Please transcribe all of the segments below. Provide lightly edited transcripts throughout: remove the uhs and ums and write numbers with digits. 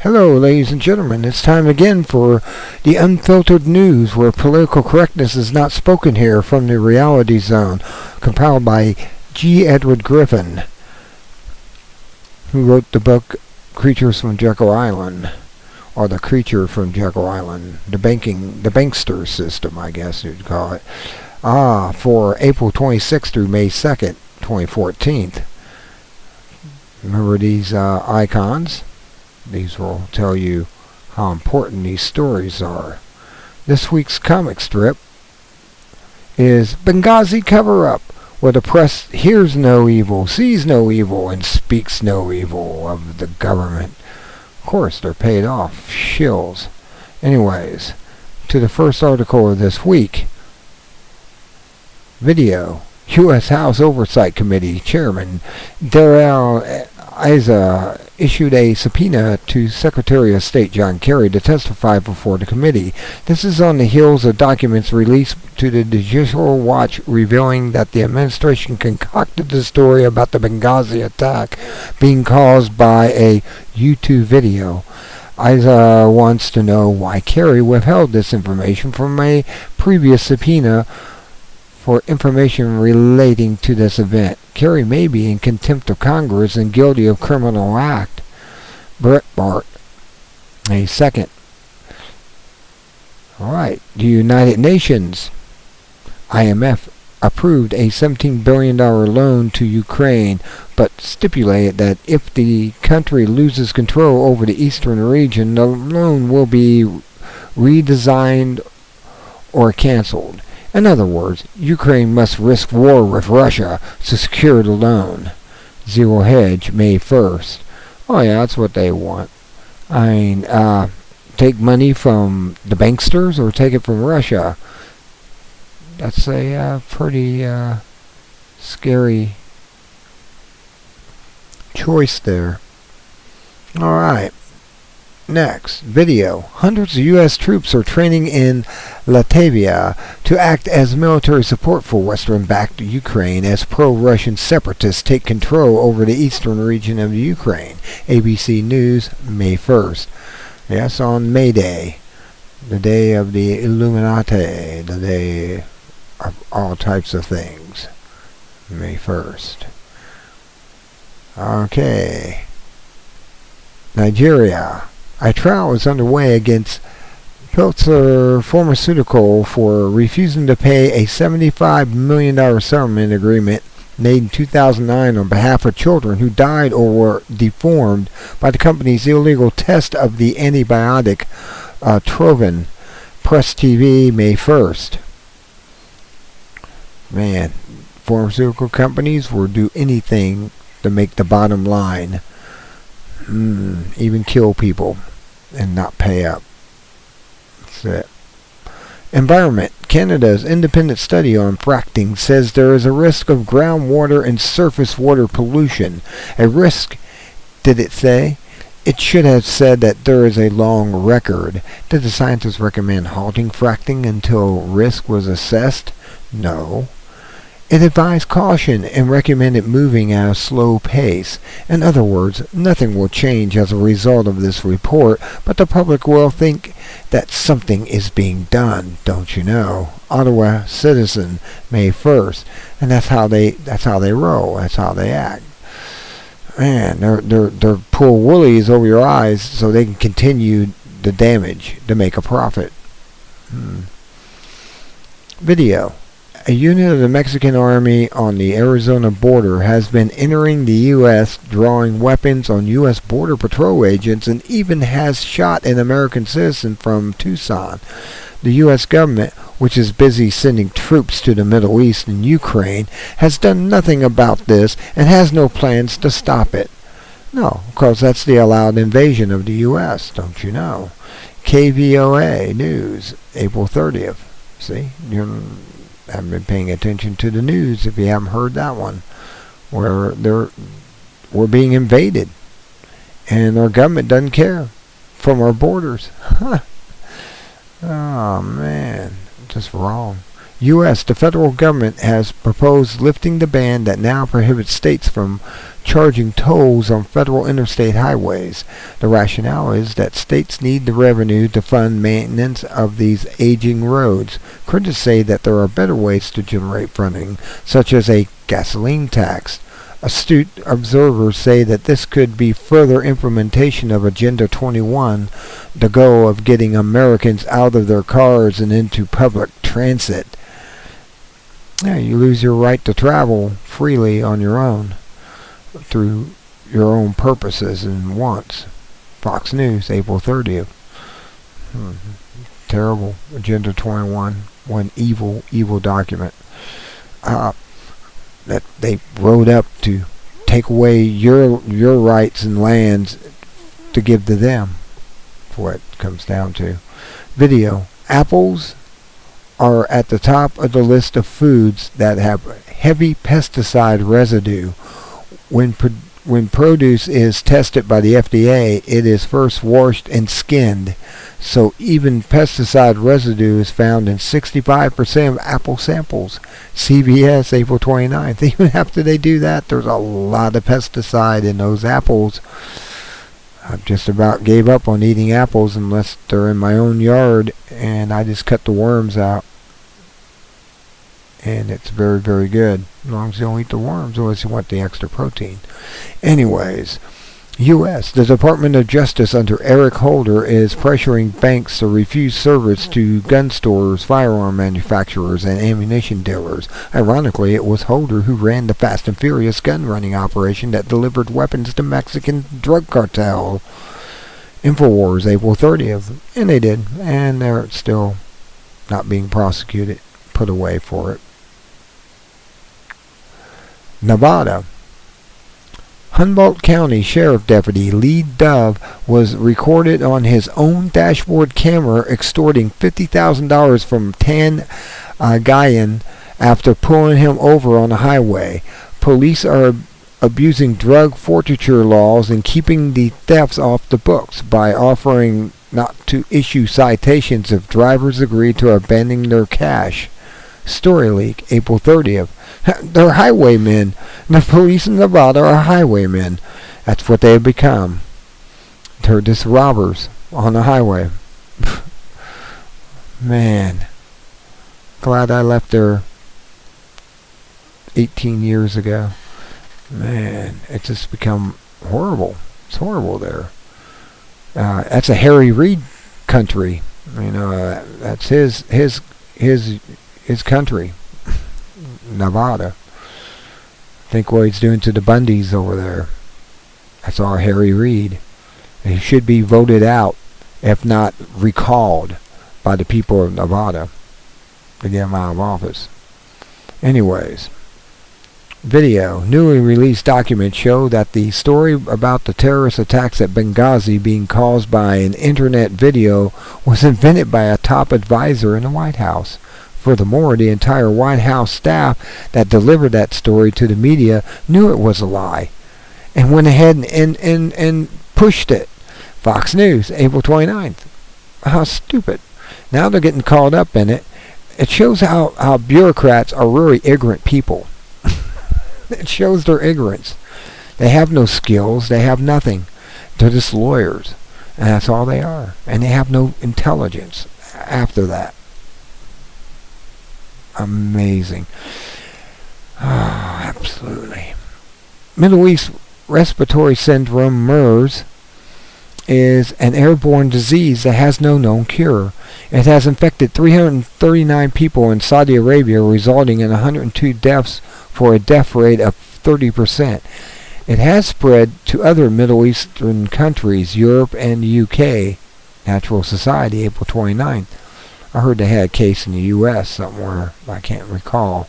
Hello, ladies and gentlemen. It's time again for the Unfiltered News, where political correctness is not spoken here from the reality zone, compiled by G. Edward Griffin, who wrote the book Creatures from Jekyll Island, or The Creature from Jekyll Island, the bankster system, I guess you'd call it, for April 26th through May 2nd, 2014. Remember these icons? These will tell you how important these stories are. This week's comic strip is Benghazi Cover-Up, where the press hears no evil, sees no evil, and speaks no evil of the government. Of course, they're paid off shills. Anyways, to the first article of this week. Video. U.S. House Oversight Committee Chairman Darrell Issa issued a subpoena to Secretary of State John Kerry to testify before the committee. This is on the heels of documents released to the Judicial Watch revealing that the administration concocted the story about the Benghazi attack being caused by a YouTube video. Issa wants to know why Kerry withheld this information from a previous subpoena for information relating to this event. Kerry may be in contempt of Congress and guilty of criminal act. Breitbart. A second. Alright. The United Nations, IMF, approved a $17 billion loan to Ukraine, but stipulated that if the country loses control over the eastern region, the loan will be redesigned or cancelled. In other words, Ukraine must risk war with Russia to secure the loan. Zero Hedge, May 1st. Oh yeah, that's what they want. I mean, take money from the banksters or take it from Russia. That's a pretty scary choice there. Alright. Next, video. Hundreds of U.S. troops are training in Latvia to act as military support for Western-backed Ukraine as pro-Russian separatists take control over the eastern region of Ukraine. ABC News, May 1st. Yes, on May Day, the day of the Illuminati, the day of all types of things. May 1st. Okay. Nigeria. A trial is underway against Pfizer Pharmaceutical for refusing to pay a $75 million settlement agreement made in 2009 on behalf of children who died or were deformed by the company's illegal test of the antibiotic Trovin. Press TV, May 1st. Man, pharmaceutical companies will do anything to make the bottom line. Even kill people and not pay up. That's it. Environment. Canada's independent study on fracking says there is a risk of groundwater and surface water pollution. A risk, did it say? It should have said that there is a long record. Did the scientists recommend halting fracking until risk was assessed? No. It advised caution and recommended moving at a slow pace. In other words, nothing will change as a result of this report, but the public will think that something is being done, don't you know? Ottawa Citizen, May 1st. And that's how they roll, that's how they act. Man, they're pull woolies over your eyes so they can continue the damage to make a profit. Video. A unit of the Mexican Army on the Arizona border has been entering the U.S., drawing weapons on U.S. Border Patrol agents, and even has shot an American citizen from Tucson. The U.S. government, which is busy sending troops to the Middle East and Ukraine, has done nothing about this and has no plans to stop it. No, because that's the allowed invasion of the U.S., don't you know? KVOA News, April 30th. See? Haven't been paying attention to the news if you haven't heard that one, where we're being invaded and our government doesn't care from our borders. Oh man, just wrong. U.S. The federal government has proposed lifting the ban that now prohibits states from charging tolls on federal interstate highways. The rationale is that states need the revenue to fund maintenance of these aging roads. Critics say that there are better ways to generate funding, such as a gasoline tax. Astute observers say that this could be further implementation of Agenda 21, the goal of getting Americans out of their cars and into public transit. Yeah, you lose your right to travel freely on your own through your own purposes and wants. Fox News, April 30th. Terrible. Agenda 21. One evil document. That they wrote up to take away your rights and lands to give to them. For what it comes down to. Video. Apples are at the top of the list of foods that have heavy pesticide residue. When produce is tested by the FDA, it is first washed and skinned. So even pesticide residue is found in 65% of apple samples. CBS, April 29th. Even after they do that, there's a lot of pesticide in those apples. I've just about gave up on eating apples unless they're in my own yard, and I just cut the worms out. And it's very, very good. As long as you don't eat the worms, unless you want the extra protein. Anyways, U.S. The Department of Justice under Eric Holder is pressuring banks to refuse service to gun stores, firearm manufacturers, and ammunition dealers. Ironically, it was Holder who ran the Fast and Furious gun-running operation that delivered weapons to Mexican drug cartel. Infowars, April 30th. And they did. And they're still not being prosecuted, put away for it. Nevada. Humboldt County Sheriff Deputy Lee Dove was recorded on his own dashboard camera extorting $50,000 from Tan Guyan after pulling him over on the highway. Police are abusing drug forfeiture laws and keeping the thefts off the books by offering not to issue citations if drivers agree to abandon their cash. Story leak, April 30th. They're highwaymen. The police in Nevada are highwaymen. That's what they have become. They're just robbers on the highway. Man. Glad I left there 18 years ago. Man, it's just become horrible. It's horrible there. That's a Harry Reid country. You know, that's his country. Nevada. Think what he's doing to the Bundys over there. That's all Harry Reid. He should be voted out, if not recalled, by the people of Nevada to get him out of office. Anyways, video. Newly released documents show that the story about the terrorist attacks at Benghazi being caused by an internet video was invented by a top advisor in the White House. Furthermore, the entire White House staff that delivered that story to the media knew it was a lie and went ahead and pushed it. Fox News, April 29th. How stupid. Now they're getting caught up in it. It shows how bureaucrats are really ignorant people. It shows their ignorance. They have no skills. They have nothing. They're just lawyers. And that's all they are. And they have no intelligence after that. Amazing. Oh, absolutely. Middle East Respiratory Syndrome, MERS, is an airborne disease that has no known cure. It has infected 339 people in Saudi Arabia, resulting in 102 deaths for a death rate of 30%. It has spread to other Middle Eastern countries, Europe and the UK. Natural Society, April 29th. I heard they had a case in the U.S. somewhere. I can't recall.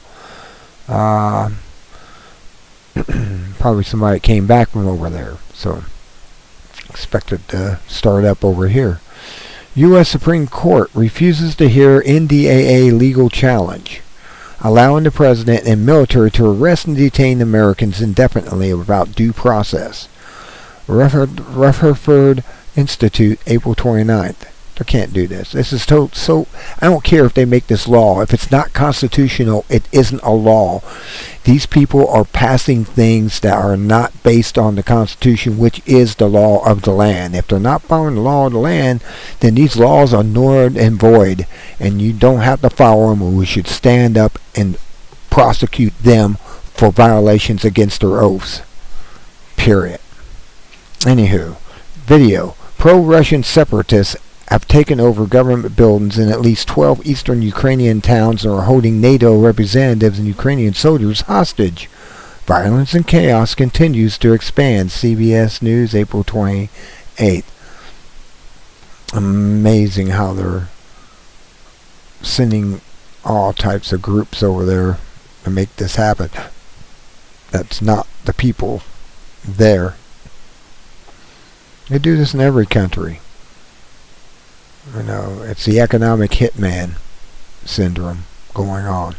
Probably somebody that came back from over there. So, expected to start up over here. U.S. Supreme Court refuses to hear NDAA legal challenge, allowing the president and military to arrest and detain Americans indefinitely without due process. Rutherford Institute, April 29th. They can't do this. This is so. I don't care if they make this law. If it's not constitutional, it isn't a law. These people are passing things that are not based on the Constitution, which is the law of the land. If they're not following the law of the land, then these laws are null and void, and you don't have to follow them. We should stand up and prosecute them for violations against their oaths. Period. Anywho, video. Pro-Russian separatists have taken over government buildings in at least 12 eastern Ukrainian towns and are holding NATO representatives and Ukrainian soldiers hostage. Violence and chaos continues to expand. CBS News, April 28th. Amazing how they're sending all types of groups over there to make this happen. That's not the people there. They do this in every country. You know, it's the economic hitman syndrome going on.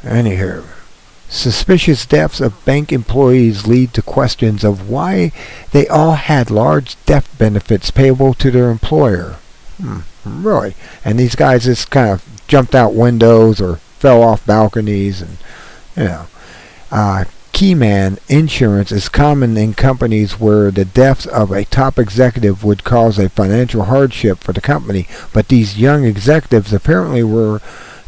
Anywho, suspicious deaths of bank employees lead to questions of why they all had large death benefits payable to their employer. Really? And these guys just kind of jumped out windows or fell off balconies, and you know. Keyman insurance is common in companies where the death of a top executive would cause a financial hardship for the company, but these young executives apparently were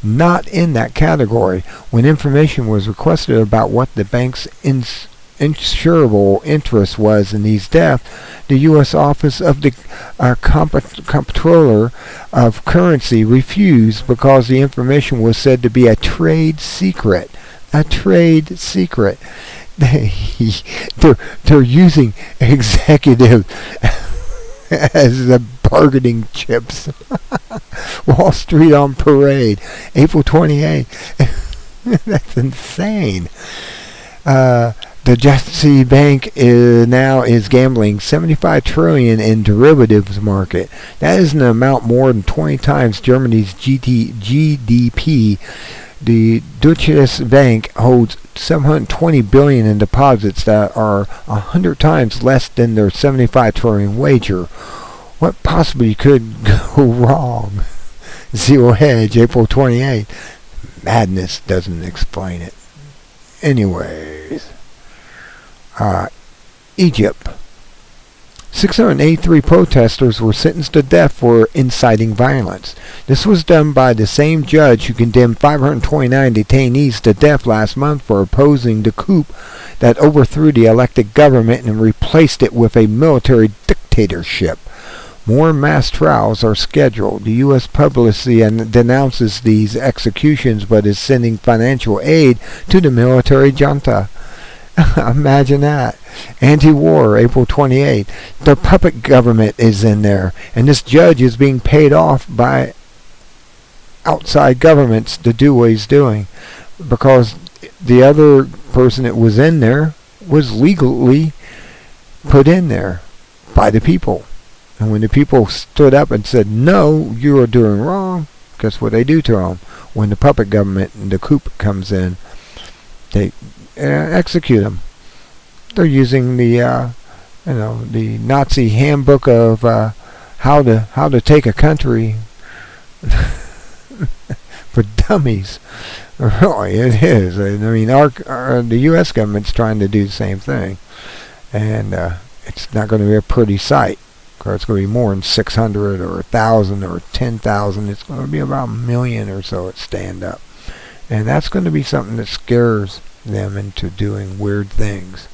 not in that category. When information was requested about what the bank's insurable interest was in these deaths, the U.S. Office of the Comptroller of Currency refused because the information was said to be a trade secret. A trade secret. They're using executive as the bargaining chips. Wall Street on parade, April 28th. That's insane. The Jesse Bank now is gambling $75 trillion in derivatives market. That is an amount more than 20 times Germany's GDP. The Deutsche Bank holds $720 billion in deposits that are 100 times less than their $75 trillion wager. What possibly could go wrong? Zero Hedge, April 28th. Madness doesn't explain it. Anyways, Egypt. 683 protesters were sentenced to death for inciting violence. This was done by the same judge who condemned 529 detainees to death last month for opposing the coup that overthrew the elected government and replaced it with a military dictatorship. More mass trials are scheduled. The U.S. publicly denounces these executions but is sending financial aid to the military junta. Imagine that. Anti-war, April 28th. The puppet government is in there, and this judge is being paid off by outside governments to do what he's doing, because the other person that was in there was legally put in there by the people. And when the people stood up and said, no, you are doing wrong, guess what they do to them? When the puppet government and the coup comes in, they execute them. They're using the the Nazi handbook of how to take a country for dummies. Really, it is. I mean, the U.S. government's trying to do the same thing, and it's not going to be a pretty sight. Because it's going to be more than 600 or 1,000 or 10,000. It's going to be about 1 million or so at stand up, and that's going to be something that scares them into doing weird things.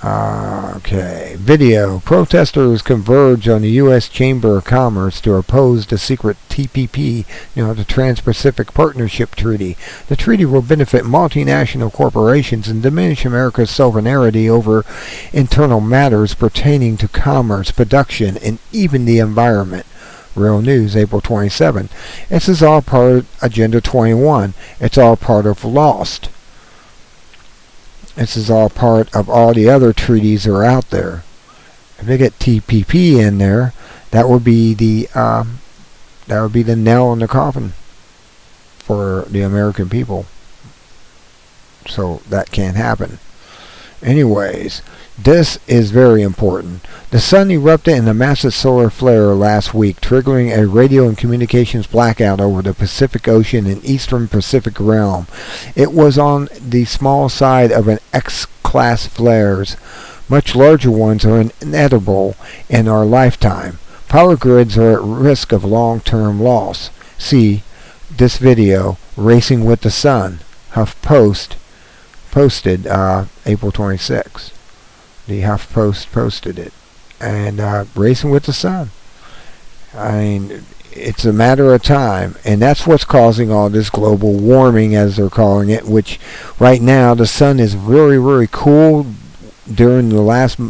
Okay, video. Protesters converge on the U.S. Chamber of Commerce to oppose the secret TPP, the Trans-Pacific Partnership Treaty. The treaty will benefit multinational corporations and diminish America's sovereignty over internal matters pertaining to commerce, production, and even the environment. Real News, April 27. This is all part of Agenda 21. It's all part of l.o.s.t. This is all part of all the other treaties that are out there. If they get TPP in there, that would be the nail in the coffin for the American people. So that can't happen. Anyways, This is very important. The sun erupted in a massive solar flare last week, triggering a radio and communications blackout over the Pacific Ocean and eastern Pacific realm. It was on the small side of an X-class flares. Much larger ones are inevitable in our lifetime. Power grids are at risk of long-term loss. See this video, Racing with the Sun. HuffPost posted April 26. The HuffPost posted it. And Racing with the Sun. I mean, it's a matter of time. And that's what's causing all this global warming, as they're calling it, which right now the sun is very, very cool during the last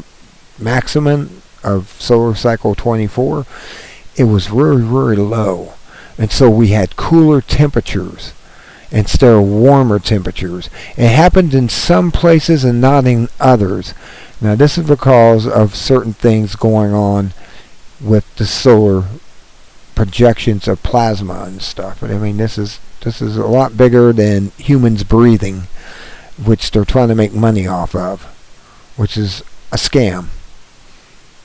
maximum of solar cycle 24. It was very, very low. And so we had cooler temperatures instead of warmer temperatures. It happened in some places and not in others. Now this is because of certain things going on with the solar projections of plasma and stuff. But I mean, this is a lot bigger than humans breathing, which they're trying to make money off of, which is a scam.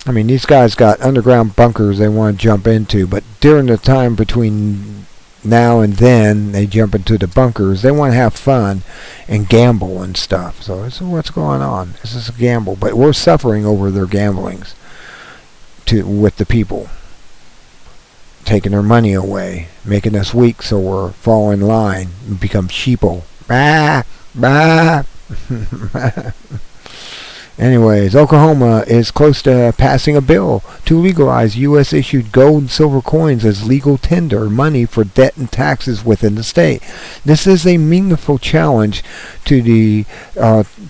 I mean, these guys got underground bunkers they want to jump into, but during the time between now and then they jump into the bunkers. They want to have fun and gamble and stuff. So this is what's going on. This is a gamble, but we're suffering over their gamblings with the people, taking their money away, making us weak, so we're fall in line and become sheeple. Bah, bah. Anyways, Oklahoma is close to passing a bill to legalize U.S.-issued gold and silver coins as legal tender money for debt and taxes within the state. This is a meaningful challenge to the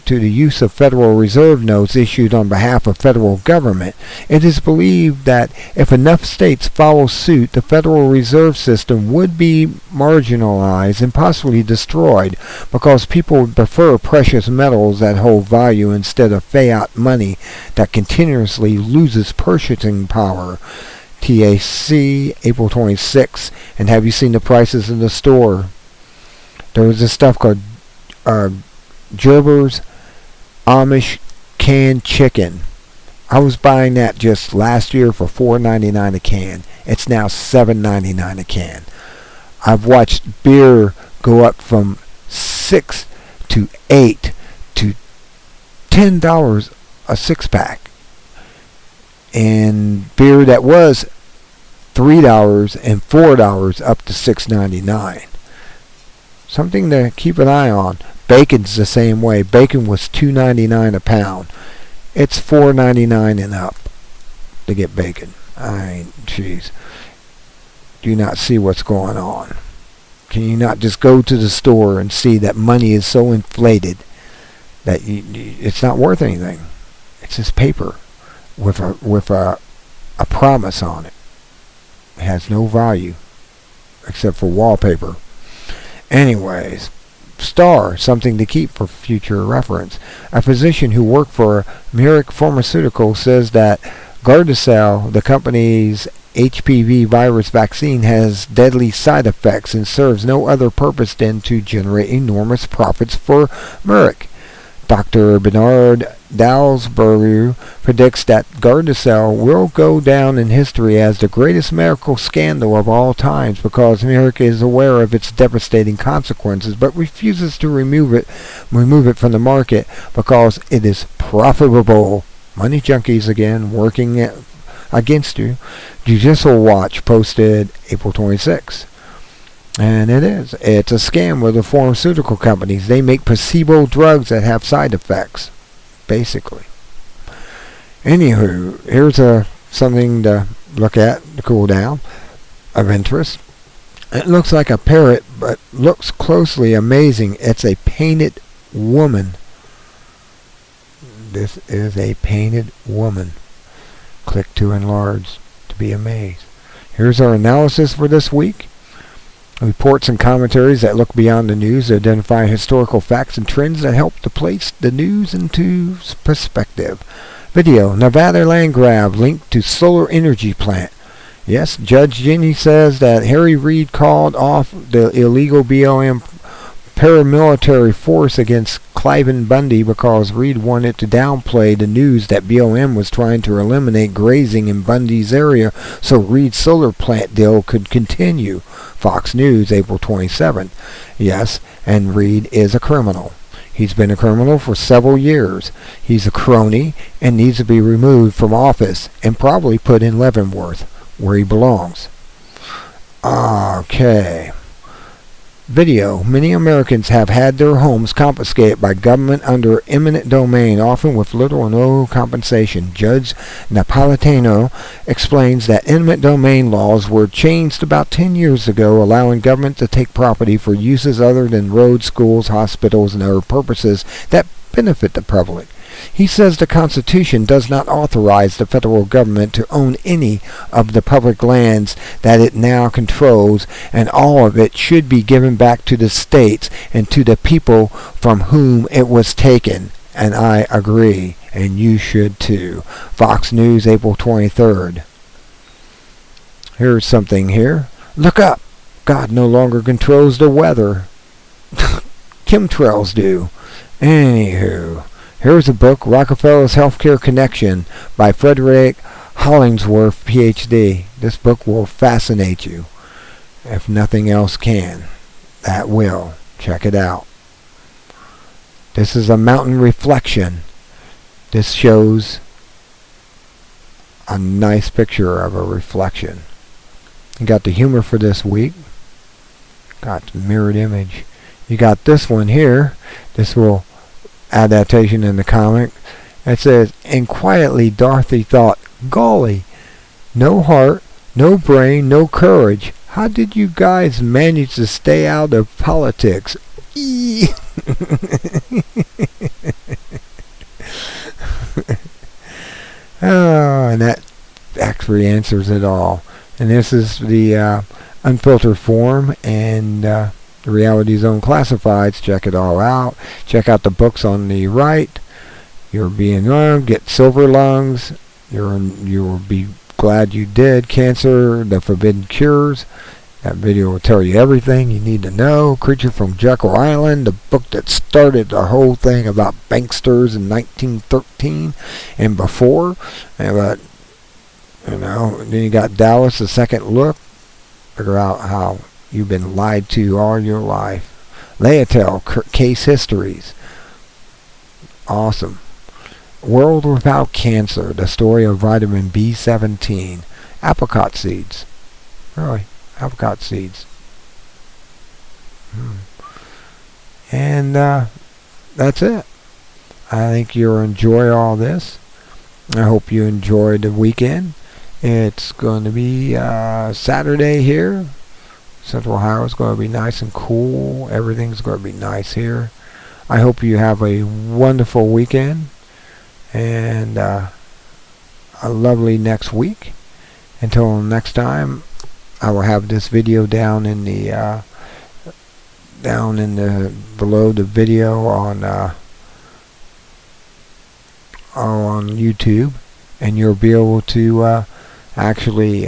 use of Federal Reserve notes issued on behalf of federal government. It is believed that if enough states follow suit, the Federal Reserve System would be marginalized and possibly destroyed because people would prefer precious metals that hold value instead of fiat money that continuously loses purchasing power. TAC, April 26. And have you seen the prices in the store? There was this stuff called Gerber's Amish canned chicken. I was buying that just last year for $4.99 a can. It's now $7.99 a can. I've watched beer go up from $6 to $8 to $10 a six-pack, and beer that was $3 and $4 up to $6.99. Something to keep an eye on. Bacon's the same way. Bacon was $2.99 a pound. It's $4.99 and up to get bacon. Jeez. Do you not see what's going on? Can you not just go to the store and see that money is so inflated that it's not worth anything? It's just paper with a promise on it. It has no value except for wallpaper. Anyways, Star, something to keep for future reference. A physician who worked for Merck Pharmaceuticals says that Gardasil, the company's HPV virus vaccine, has deadly side effects and serves no other purpose than to generate enormous profits for Merck. Dr. Bernard Dalsberger predicts that Gardasil will go down in history as the greatest medical scandal of all times because America is aware of its devastating consequences but refuses to remove it from the market because it is profitable. Money junkies again working against you. Judicial Watch posted April 26. And it is. It's a scam with the pharmaceutical companies. They make placebo drugs that have side effects, basically. Anywho, here's something to look at, to cool down, of interest. It looks like a parrot, but looks closely amazing. It's a painted woman. This is a painted woman. Click to enlarge to be amazed. Here's our analysis for this week. Reports and commentaries that look beyond the news to identify historical facts and trends that help to place the news into perspective. Video, Nevada land grab linked to solar energy plant. Yes, Judge Jenny says that Harry Reid called off the illegal BLM paramilitary force against Cliven Bundy because Reed wanted to downplay the news that BLM was trying to eliminate grazing in Bundy's area so Reed's solar plant deal could continue. Fox News, April 27th. Yes, and Reed is a criminal. He's been a criminal for several years. He's a crony and needs to be removed from office and probably put in Leavenworth, where he belongs. Okay. Video. Many Americans have had their homes confiscated by government under eminent domain, often with little or no compensation. Judge Napolitano explains that eminent domain laws were changed about 10 years ago, allowing government to take property for uses other than roads, schools, hospitals, and other purposes that benefit the public. He says the Constitution does not authorize the federal government to own any of the public lands that it now controls, and all of it should be given back to the states and to the people from whom it was taken. And I agree, and you should too. Fox News, April 23rd. Here's something here. Look up. God no longer controls the weather. Chemtrails do. Anywho. Here's a book, Rockefeller's Healthcare Connection, by Frederick Hollingsworth, Ph.D. This book will fascinate you. If nothing else can, that will. Check it out. This is a mountain reflection. This shows a nice picture of a reflection. You got the humor for this week. Got the mirrored image. You got this one here. This will adaptation in the comic. It says, and quietly Dorothy thought, golly, no heart, no brain, no courage. How did you guys manage to stay out of politics? Oh, and that actually answers it all. And this is the Unfiltered forum, and the Reality Zone Classifieds. Check it all out. Check out the books on the right. You're being young. Get silver lungs. You will be glad you did. Cancer, the Forbidden Cures. That video will tell you everything you need to know. Creature from Jekyll Island, the book that started the whole thing about banksters in 1913 and before. But then you got Dallas, the Second Look. Figure out how you've been lied to all your life. Laettel, Case Histories. Awesome. World Without Cancer, the story of vitamin B17. Apricot seeds. Really, apricot seeds. And that's it. I think you'll enjoy all this. I hope you enjoyed the weekend. It's going to be Saturday here. Central Ohio is going to be nice and cool. Everything's going to be nice here. I hope you have a wonderful weekend and a lovely next week. Until next time, I will have this video down in the below the video on YouTube, and you'll be able to actually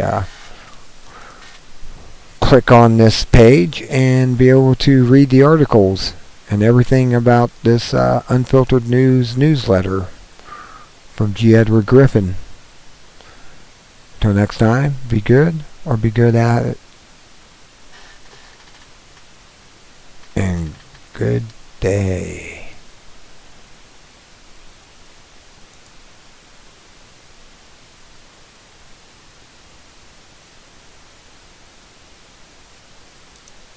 click on this page and be able to read the articles and everything about this Unfiltered News newsletter from G. Edward Griffin. Until next time, be good or be good at it. And good day.